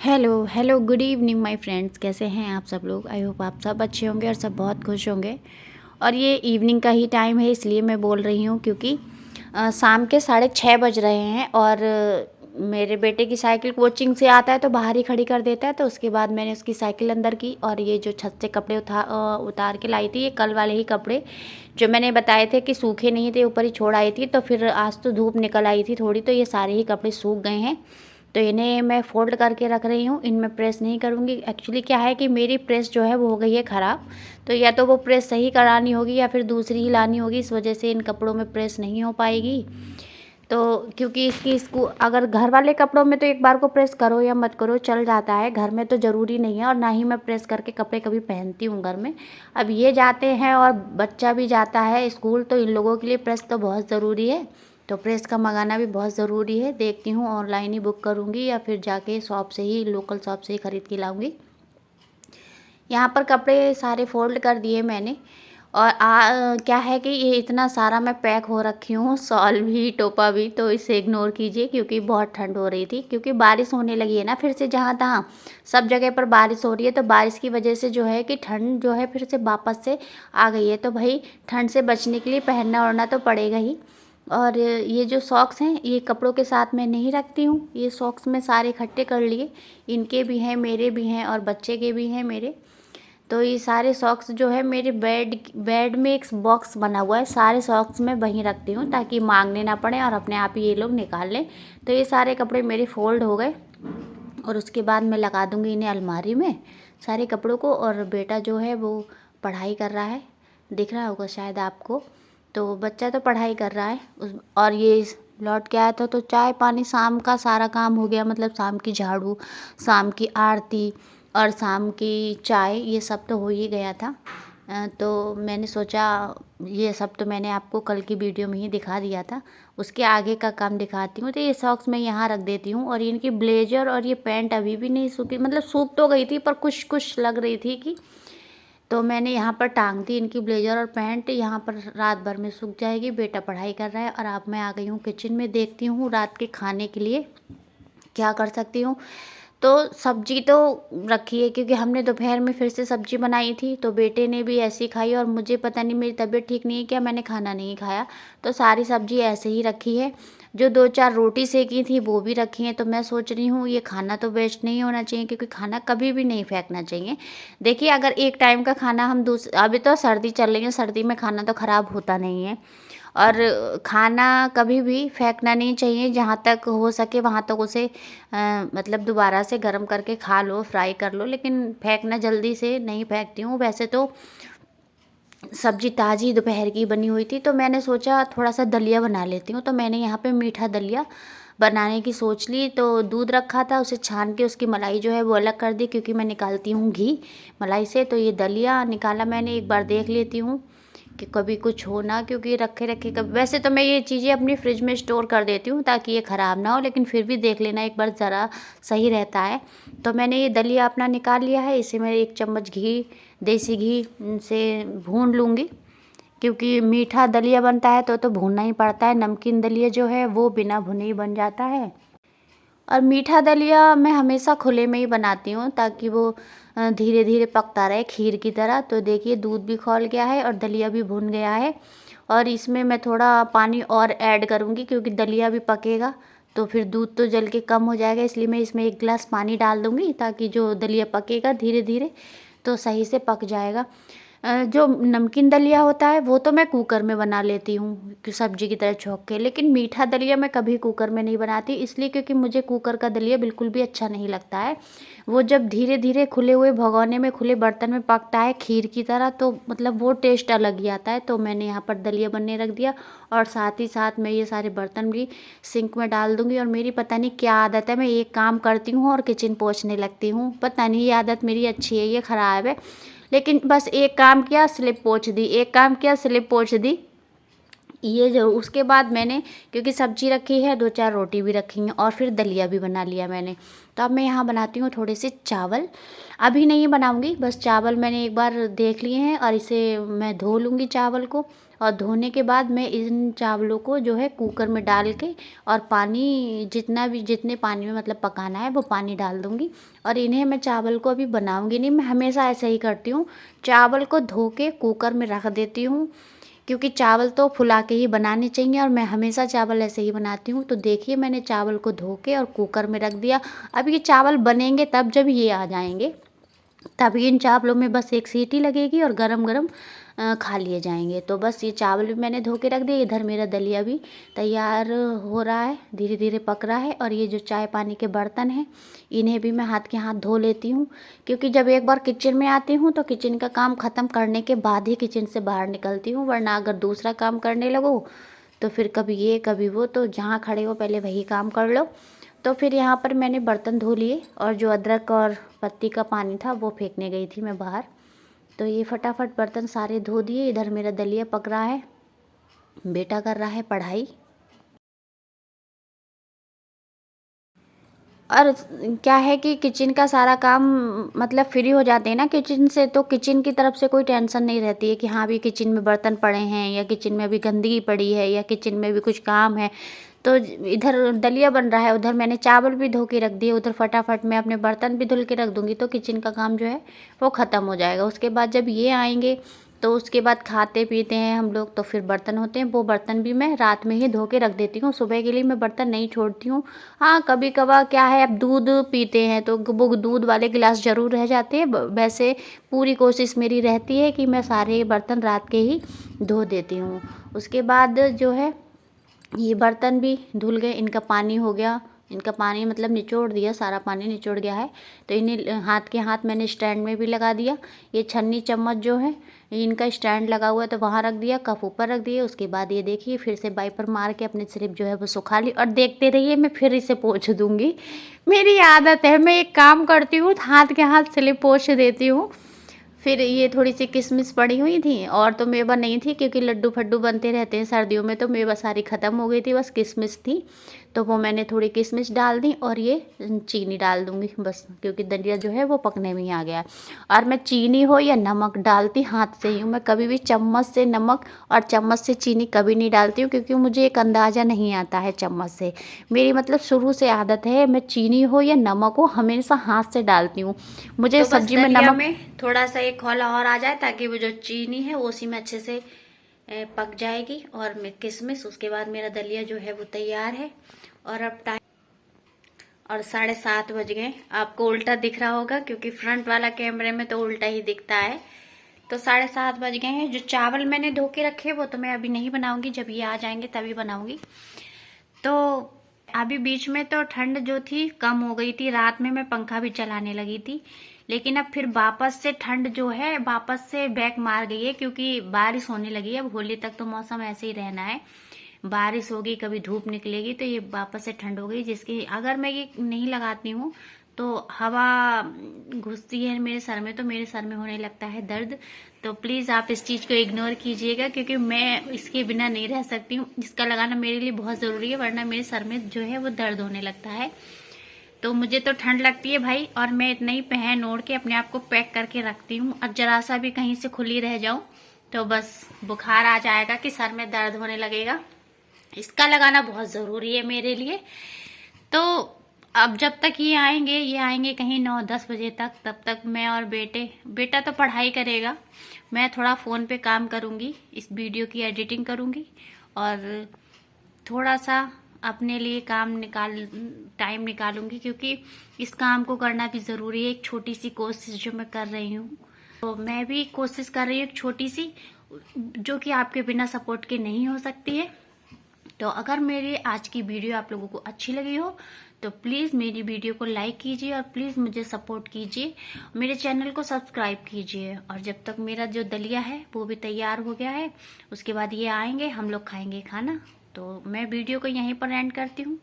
Hello hello good evening my friends. कैसे हैं आप सब लोग? आई होप आप सब अच्छे होंगे और सब बहुत खुश होंगे। और ये इवनिंग का ही टाइम है इसलिए मैं बोल रही हूँ क्योंकि शाम के 6:30 बज रहे हैं और मेरे बेटे की साइकिल कोचिंग से आता है तो बाहर ही खड़ी कर देता है। तो उसके बाद मैंने उसकी साइकिल अंदर की और ये जो छत से कपड़े उतार के लाई थी, ये कल वाले ही कपड़े जो मैंने बताए थे कि सूखे नहीं थे, ऊपर ही छोड़ आई थी। तो फिर आज तो धूप निकल आई थी थोड़ी, तो ये सारे ही कपड़े सूख गए हैं। तो इन्हें मैं फ़ोल्ड करके रख रही हूँ, इनमें प्रेस नहीं करूँगी। एक्चुअली क्या है कि मेरी प्रेस जो है वो हो गई है ख़राब, तो या तो वो प्रेस सही करानी होगी या फिर दूसरी ही लानी होगी। इस वजह से इन कपड़ों में प्रेस नहीं हो पाएगी। तो क्योंकि इसको अगर घर वाले कपड़ों में तो एक बार को प्रेस करो या मत करो चल जाता है, घर में तो ज़रूरी नहीं है। और ना ही मैं प्रेस करके कपड़े कभी पहनती हूँ घर में। अब ये जाते हैं और बच्चा भी जाता है स्कूल, तो इन लोगों के लिए प्रेस तो बहुत ज़रूरी है। तो प्रेस का मंगाना भी बहुत ज़रूरी है। देखती हूँ ऑनलाइन ही बुक करूँगी या फिर जाके शॉप से ही, लोकल शॉप से ही ख़रीद के लाऊँगी। यहाँ पर कपड़े सारे फ़ोल्ड कर दिए मैंने। और क्या है कि ये इतना सारा मैं पैक हो रखी हूँ, शॉल भी टोपा भी, तो इसे इग्नोर कीजिए क्योंकि बहुत ठंड हो रही थी। क्योंकि बारिश होने लगी है ना फिर से, जहाँ तहाँ सब जगह पर बारिश हो रही है। तो बारिश की वजह से जो है कि ठंड जो है फिर से वापस से आ गई है। तो भाई ठंड से बचने के लिए पहनना ओढ़ना तो पड़ेगा ही। और ये जो सॉक्स हैं ये कपड़ों के साथ मैं नहीं रखती हूँ। ये सॉक्स मैं सारे इकट्ठे कर लिए, इनके भी हैं, मेरे भी हैं और बच्चे के भी हैं मेरे। तो ये सारे सॉक्स जो है मेरे बेड में एक बॉक्स बना हुआ है, सारे सॉक्स मैं वहीं रखती हूँ ताकि मांगने ना पड़े और अपने आप ही ये लोग निकाल लें। तो ये सारे कपड़े मेरे फ़ोल्ड हो गए और उसके बाद मैं लगा दूँगी इन्हें अलमारी में सारे कपड़ों को। और बेटा जो है वो पढ़ाई कर रहा है, दिख रहा होगा शायद आपको। तो बच्चा तो पढ़ाई कर रहा है और ये लौट के आया था तो चाय पानी शाम का सारा काम हो गया। मतलब शाम की झाड़ू, शाम की आरती और शाम की चाय, ये सब तो हो ही गया था। तो मैंने सोचा ये सब तो मैंने आपको कल की वीडियो में ही दिखा दिया था, उसके आगे का काम दिखाती हूँ। तो ये सॉक्स मैं यहाँ रख देती हूँ। और इनकी ब्लेजर और ये पैंट अभी भी नहीं सूखी, मतलब सूख तो गई थी पर कुछ कुछ लग रही थी कि, तो मैंने यहाँ पर टांग दी इनकी ब्लेजर और पैंट। यहाँ पर रात भर में सूख जाएगी। बेटा पढ़ाई कर रहा है और अब मैं आ गई हूँ किचन में, देखती हूँ रात के खाने के लिए क्या कर सकती हूँ। तो सब्जी तो रखी है क्योंकि हमने दोपहर में फिर से सब्जी बनाई थी, तो बेटे ने भी ऐसी खाई और मुझे पता नहीं मेरी तबीयत ठीक नहीं है क्या, मैंने खाना नहीं खाया। तो सारी सब्जी ऐसे ही रखी है। जो 2-4 रोटी सेकी थी वो भी रखी हैं। तो मैं सोच रही हूँ ये खाना तो वेस्ट नहीं होना चाहिए क्योंकि खाना कभी भी नहीं फेंकना चाहिए। देखिए अगर एक टाइम का खाना हम अभी तो सर्दी चल रही है, सर्दी में खाना तो ख़राब होता नहीं है। और खाना कभी भी फेंकना नहीं चाहिए, जहाँ तक हो सके वहाँ तक उसे मतलब दोबारा से गर्म करके खा लो, फ्राई कर लो। लेकिन फेंकना जल्दी से नहीं फेंकती हूँ। वैसे तो सब्जी ताज़ी दोपहर की बनी हुई थी तो मैंने सोचा थोड़ा सा दलिया बना लेती हूँ। तो मैंने यहाँ पे मीठा दलिया बनाने की सोच ली। तो दूध रखा था, उसे छान के उसकी मलाई जो है वो अलग कर दी क्योंकि मैं निकालती हूँ घी मलाई से। तो ये दलिया निकाला मैंने, एक बार देख लेती हूँ कि कभी कुछ हो ना, क्योंकि रखे रखे कभी, वैसे तो मैं ये चीज़ें अपनी फ्रिज में स्टोर कर देती हूँ ताकि ये ख़राब ना हो, लेकिन फिर भी देख लेना एक बार ज़रा, सही रहता है। तो मैंने ये दलिया अपना निकाल लिया है। इसे मैं 1 चम्मच घी, देसी घी से भून लूँगी क्योंकि मीठा दलिया बनता है तो भूनना ही पड़ता है। नमकीन दलिया जो है वो बिना भुने ही बन जाता है। और मीठा दलिया मैं हमेशा खुले में ही बनाती हूँ ताकि वो धीरे धीरे पकता रहे खीर की तरह। तो देखिए दूध भी खौल गया है और दलिया भी भुन गया है। और इसमें मैं थोड़ा पानी और ऐड करूँगी क्योंकि दलिया भी पकेगा तो फिर दूध तो जल के कम हो जाएगा, इसलिए मैं इसमें 1 गिलास पानी डाल दूँगी ताकि जो दलिया पकेगा धीरे धीरे तो सही से पक जाएगा। जो नमकीन दलिया होता है वो तो मैं कुकर में बना लेती हूँ कि सब्जी की तरह छौंक के, लेकिन मीठा दलिया मैं कभी कुकर में नहीं बनाती, इसलिए क्योंकि मुझे कुकर का दलिया बिल्कुल भी अच्छा नहीं लगता है। वो जब धीरे धीरे खुले हुए भगोने में, खुले बर्तन में पकता है खीर की तरह, तो मतलब वो टेस्ट अलग ही आता है। तो मैंने यहाँ पर दलिया बनने रख दिया और साथ ही साथ मैं ये सारे बर्तन भी सिंक में डाल दूँगी। और मेरी पता नहीं क्या आदत है, मैं एक काम करती हूँ और किचन पोंछने लगती हूँ। पता नहीं ये आदत मेरी अच्छी है ये ख़राब है, लेकिन बस एक काम किया स्लिप पोंछ दी, एक काम किया स्लिप पोंछ दी। ये जो उसके बाद मैंने, क्योंकि सब्जी रखी है, 2-4 रोटी भी रखी हैं और फिर दलिया भी बना लिया मैंने। तो अब मैं यहाँ बनाती हूँ थोड़े से चावल। अभी नहीं बनाऊँगी, बस चावल मैंने एक बार देख लिए हैं और इसे मैं धो लूँगी चावल को। और धोने के बाद मैं इन चावलों को जो है कुकर में डाल के और पानी जितने पानी में मतलब पकाना है वो पानी डाल दूँगी। और इन्हें मैं चावल को अभी बनाऊँगी नहीं, मैं हमेशा ऐसे ही करती हूँ, चावल को धो के कुकर में रख देती हूँ, क्योंकि चावल तो फुला के ही बनाने चाहिए और मैं हमेशा चावल ऐसे ही बनाती हूँ। तो देखिए मैंने चावल को धो के और कुकर में रख दिया। अब ये चावल बनेंगे तब जब ये आ जाएंगे, तब इन चावलों में बस एक सीटी लगेगी और गरम गरम खा लिए जाएंगे। तो बस ये चावल भी मैंने धो के रख दिए। इधर मेरा दलिया भी तैयार हो रहा है, धीरे धीरे पक रहा है। और ये जो चाय पानी के बर्तन हैं इन्हें भी मैं हाथ के हाथ धो लेती हूँ, क्योंकि जब एक बार किचन में आती हूँ तो किचन का काम ख़त्म करने के बाद ही किचन से बाहर निकलती हूँ, वरना अगर दूसरा काम करने लगो तो फिर कभी ये कभी वो, तो जहाँ खड़े हो पहले वही काम कर लो। तो फिर यहाँ पर मैंने बर्तन धो लिए और जो अदरक और पत्ती का पानी था वो फेंकने गई थी मैं बाहर। तो ये फटाफट बर्तन सारे धो दिए। इधर मेरा दलिया पक रहा है, बेटा कर रहा है पढ़ाई। और क्या है कि किचन का सारा काम मतलब फ्री हो जाते हैं ना किचन से, तो किचन की तरफ से कोई टेंशन नहीं रहती है कि हाँ भी किचन में बर्तन पड़े हैं या किचन में अभी गंदगी पड़ी है या किचन में भी कुछ काम है। तो इधर दलिया बन रहा है, उधर मैंने चावल भी धो के रख दिए, उधर फटाफट मैं अपने बर्तन भी धुल के रख दूँगी, तो किचन का काम जो है वो ख़त्म हो जाएगा। उसके बाद जब ये आएंगे तो उसके बाद खाते पीते हैं हम लोग, तो फिर बर्तन होते हैं, वो बर्तन भी मैं रात में ही धो के रख देती हूँ, सुबह के लिए मैं बर्तन नहीं छोड़ती हूँ। हाँ कभी कभार क्या है, अब दूध पीते हैं तो वो दूध वाले गिलास ज़रूर रह जाते हैं। वैसे पूरी कोशिश मेरी रहती है कि मैं सारे बर्तन रात के ही धो देती हूँ। उसके बाद जो है ये बर्तन भी धुल गए, इनका पानी हो गया, इनका पानी मतलब निचोड़ दिया, सारा पानी निचोड़ गया है। तो इन्हें हाथ के हाथ मैंने स्टैंड में भी लगा दिया। ये छन्नी चम्मच जो है इनका स्टैंड लगा हुआ है तो वहाँ रख दिया, कप ऊपर रख दिए। उसके बाद ये देखिए फिर से वाइपर मार के अपनी स्लिप जो है वो सुखा ली। और देखते रहिए मैं फिर इसे पोंछ दूँगी, मेरी आदत है, मैं एक काम करती हूँ हाथ के हाथ स्लिप पोंछ देती हूँ। फिर ये थोड़ी सी किशमिश पड़ी हुई थी और तो मेवा नहीं थी, क्योंकि लड्डू फड्डू बनते रहते हैं सर्दियों में, तो मेवा सारी ख़त्म हो गई थी, बस किशमिश थी। तो वो मैंने थोड़ी किशमिश डाल दी और ये चीनी डाल दूँगी बस, क्योंकि दलिया जो है वो पकने में ही आ गया। और मैं चीनी हो या नमक डालती हाथ से ही हूँ, मैं कभी भी चम्मच से नमक और चम्मच से चीनी कभी नहीं डालती हूँ, क्योंकि मुझे एक अंदाज़ा नहीं आता है चम्मच से। मेरी मतलब शुरू से आदत है, मैं चीनी हो या नमक हो हमेशा हाथ से डालती हूँ। मुझे तो सब्जी में नमक में थोड़ा सा एक खौला और आ जाए, ताकि वो जो चीनी है वो उसी में अच्छे से पक जाएगी और किशमिश। उसके बाद मेरा दलिया जो है वो तैयार है। और अब टाइम और 7:30 बज गए। आपको उल्टा दिख रहा होगा, क्योंकि फ्रंट वाला कैमरे में तो उल्टा ही दिखता है। तो 7:30 बज गए हैं। जो चावल मैंने धो के रखे वो तो मैं अभी नहीं बनाऊंगी, जब ये आ जाएंगे तभी बनाऊंगी। तो अभी बीच में तो ठंड जो थी कम हो गई थी, रात में मैं पंखा भी चलाने लगी थी, लेकिन अब फिर वापस से ठंड जो है वापस से बैक मार गई है, क्योंकि बारिश होने लगी है। अब होली तक तो मौसम ऐसे ही रहना है, बारिश होगी कभी धूप निकलेगी, तो ये वापस से ठंड हो गई, जिसकी अगर मैं ये नहीं लगाती हूँ तो हवा घुसती है मेरे सर में, तो मेरे सर में होने लगता है दर्द। तो प्लीज़ आप इस चीज़ को इग्नोर कीजिएगा, क्योंकि मैं इसके बिना नहीं रह सकती हूँ, इसका लगाना मेरे लिए बहुत ज़रूरी है, वरना मेरे सर में जो है वो दर्द होने लगता है। तो मुझे तो ठंड लगती है भाई, और मैं इतना ही पहन ओढ़ के अपने आप को पैक करके रखती हूँ। और जरा सा भी कहीं से खुली रह जाऊँ तो बस बुखार आ जाएगा कि सर में दर्द होने लगेगा। इसका लगाना बहुत ज़रूरी है मेरे लिए। तो अब जब तक ये आएंगे कहीं 9-10 बजे तक, तब तक मैं और बेटा तो पढ़ाई करेगा, मैं थोड़ा फ़ोन पे काम करूँगी, इस वीडियो की एडिटिंग करूँगी और थोड़ा सा अपने लिए टाइम निकालूंगी, क्योंकि इस काम को करना भी ज़रूरी है। एक छोटी सी कोशिश जो मैं कर रही हूँ, तो मैं भी कोशिश कर रही हूँ एक छोटी सी, जो कि आपके बिना सपोर्ट के नहीं हो सकती है। तो अगर मेरी आज की वीडियो आप लोगों को अच्छी लगी हो तो प्लीज़ मेरी वीडियो को लाइक कीजिए और प्लीज़ मुझे सपोर्ट कीजिए, मेरे चैनल को सब्सक्राइब कीजिए। और जब तक मेरा जो दलिया है वो भी तैयार हो गया है, उसके बाद ये आएंगे, हम लोग खाएंगे खाना। तो मैं वीडियो को यहीं पर एंड करती हूँ।